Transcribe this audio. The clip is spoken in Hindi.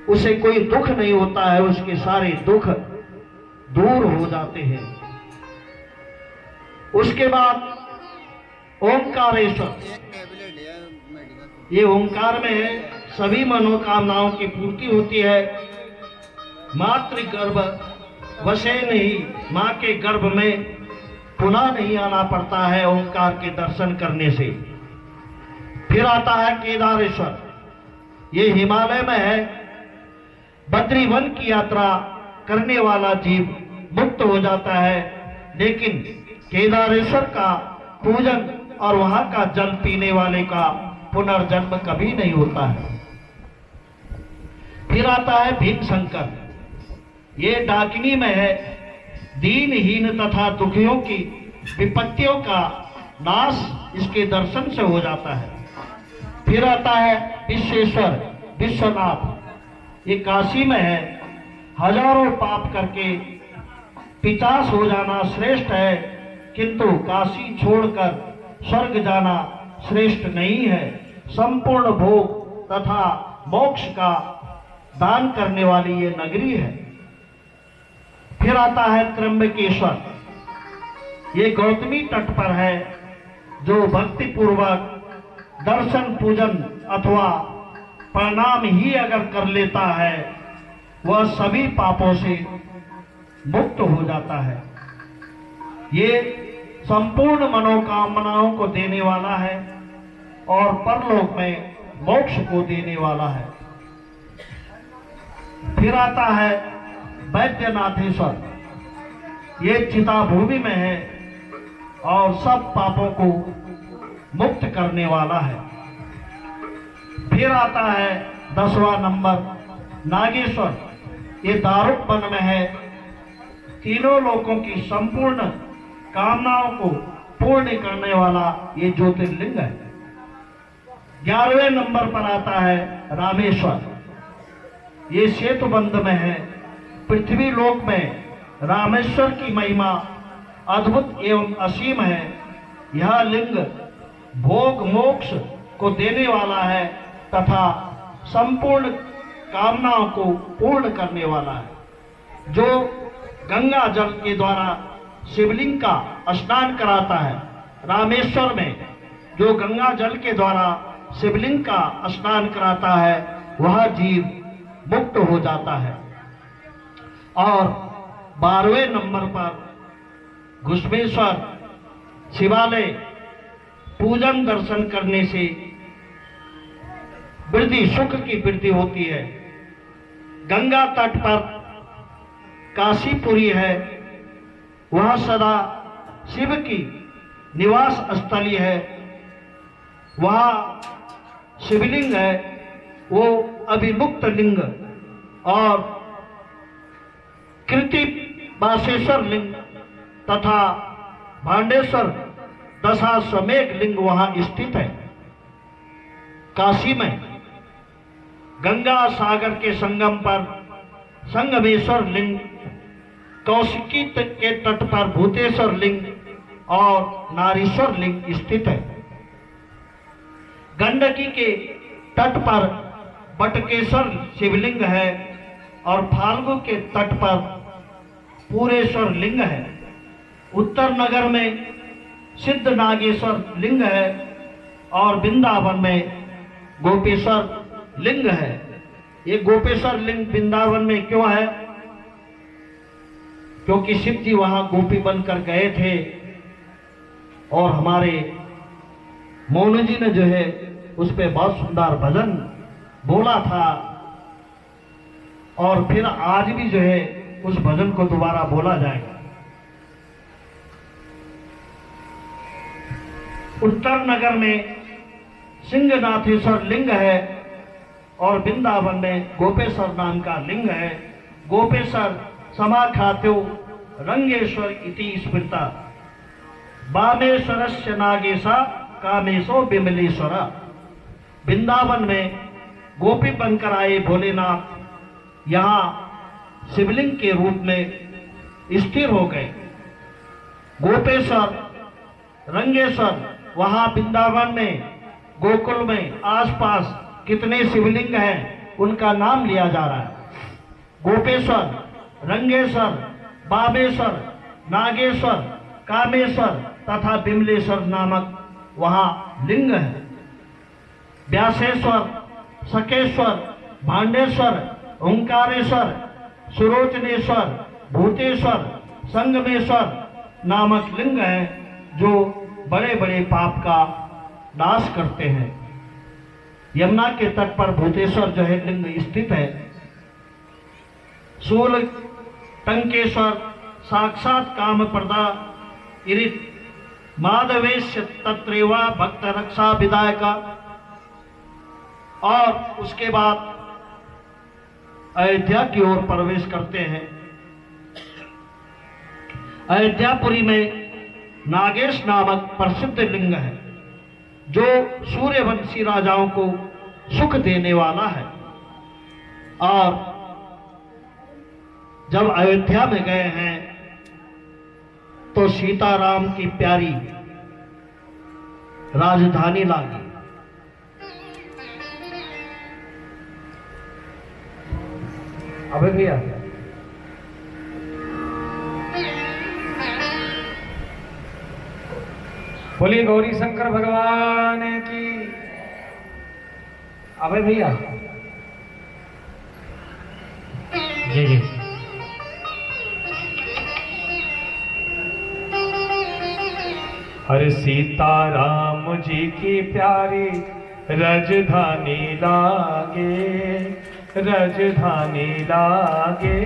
उसे कोई दुख नहीं होता है, उसके सारे दुख दूर हो जाते हैं। उसके बाद ओंकारेश्वर, ये ओंकार में सभी मनोकामनाओं की पूर्ति होती है। मातृ गर्भ वशे नहीं, मां के गर्भ में पुनः नहीं आना पड़ता है ओंकार के दर्शन करने से। फिर आता है केदारेश्वर, ये हिमालय में है। बद्रीवन की यात्रा करने वाला जीव मुक्त हो जाता है, लेकिन केदारेश्वर का पूजन और वहां का जल पीने वाले का पुनर्जन्म कभी नहीं होता है। फिर आता है भीमशंकर, ये डाकिनी में है। दीनहीन तथा दुखियों की विपत्तियों का नाश इसके दर्शन से हो जाता है। फिर आता है विश्वेश्वर, विश्वनाथ, ये काशी में है। हजारों पाप करके पिचास हो जाना श्रेष्ठ है, किंतु काशी छोड़कर स्वर्ग जाना श्रेष्ठ नहीं है। संपूर्ण भोग तथा मोक्ष का दान करने वाली ये नगरी है। फिर आता है त्र्यंबकेश्वर, ये गौतमी तट पर है। जो भक्ति पूर्वक दर्शन पूजन अथवा प्रणाम ही अगर कर लेता है, वह सभी पापों से मुक्त हो जाता है। ये संपूर्ण मनोकामनाओं को देने वाला है और परलोक में मोक्ष को देने वाला है। फिर आता है वैद्यनाथेश्वर, ये चिता भूमि में है और सब पापों को मुक्त करने वाला है। फिर आता है 10वां नंबर नागेश्वर, ये दारुक वन में है। तीनों लोकों की संपूर्ण कामनाओं को पूर्ण करने वाला ये ज्योतिर्लिंग है। 11वें नंबर पर आता है रामेश्वर, ये सेतुबंध में है। पृथ्वी लोक में रामेश्वर की महिमा अद्भुत एवं असीम है। यह लिंग भोग मोक्ष को देने वाला है तथा संपूर्ण कामनाओं को पूर्ण करने वाला है। जो गंगा जल के द्वारा शिवलिंग का स्नान कराता है, रामेश्वर में जो गंगा जल के द्वारा शिवलिंग का स्नान कराता है, वह जीव मुक्त हो जाता है। और 12वें नंबर पर घुश्मेश्वर शिवालय, पूजन दर्शन करने से वृद्धि, सुख की वृद्धि होती है। गंगा तट पर काशीपुरी है, वह सदा शिव की निवास स्थली है। वह शिवलिंग है, वो अभिमुक्त लिंग और कृति बासेश्वर लिंग तथा भांडेश्वर दशाश्वमेध लिंग वहां स्थित है। काशी में गंगा सागर के संगम पर संगमेश्वर लिंग, कौशिकी के तट पर भूतेश्वर लिंग और नारीश्वर लिंग स्थित है। गंडकी के तट पर बटकेश्वर शिवलिंग है और फाल्गु के तट पर पूरेश्वर लिंग है। उत्तर नगर में सिद्ध नागेश्वर लिंग है और वृंदावन में गोपेश्वर लिंग है। ये गोपेश्वर लिंग वृंदावन में क्यों है? क्योंकि शिव जी वहां गोपी बनकर गए थे और हमारे मोनू जी ने जो है उस पे बहुत सुंदर भजन बोला था और फिर आज भी जो है उस भजन को दोबारा बोला जाएगा। उत्तर नगर में सिंहनाथेश्वर लिंग है और वृंदावन में गोपेश्वर नाम का लिंग है। गोपेश्वर समाख्यातो रंगेश्वर इति स्मृता, वामेश्वरस्य नागेशा कामेशो विमलेश्वर। वृंदावन में गोपी बनकर आए भोलेनाथ यहाँ शिवलिंग के रूप में स्थिर हो गए। गोपेश्वर, रंगेश्वर, वहां वृंदावन में गोकुल में आसपास कितने शिवलिंग हैं उनका नाम लिया जा रहा है। गोपेश्वर, रंगेश्वर, बाबेश्वर, नागेश्वर, कामेश्वर तथा बिमलेश्वर नामक वहाँ लिंग है। व्यासेश्वर, सकेश्वर, भांडेश्वर, ओंकारेश्वर, सुरोचनेश्वर, भूतेश्वर, संगमेश्वर नामक लिंग है जो बड़े बड़े पाप का नाश करते हैं। यमुना के तट पर भूतेश्वर जो है लिंग स्थित है। शूल टंकेश्वर साक्षात काम प्रदा इरित माधवेश तत्रेवा भक्त रक्षा विदायका। और उसके बाद अयोध्या की ओर प्रवेश करते हैं। अयोध्यापुरी में नागेश नामक प्रसिद्ध लिंग है जो सूर्यवंशी राजाओं को सुख देने वाला है। और जब अयोध्या में गए हैं तो सीताराम की प्यारी राजधानी लागी। अबे भैया बोलिए गौरी शंकर भगवान की। अबे भैया जी जी हर सीताराम जी की प्यारी राजधानी लागे, राजधानी लागे।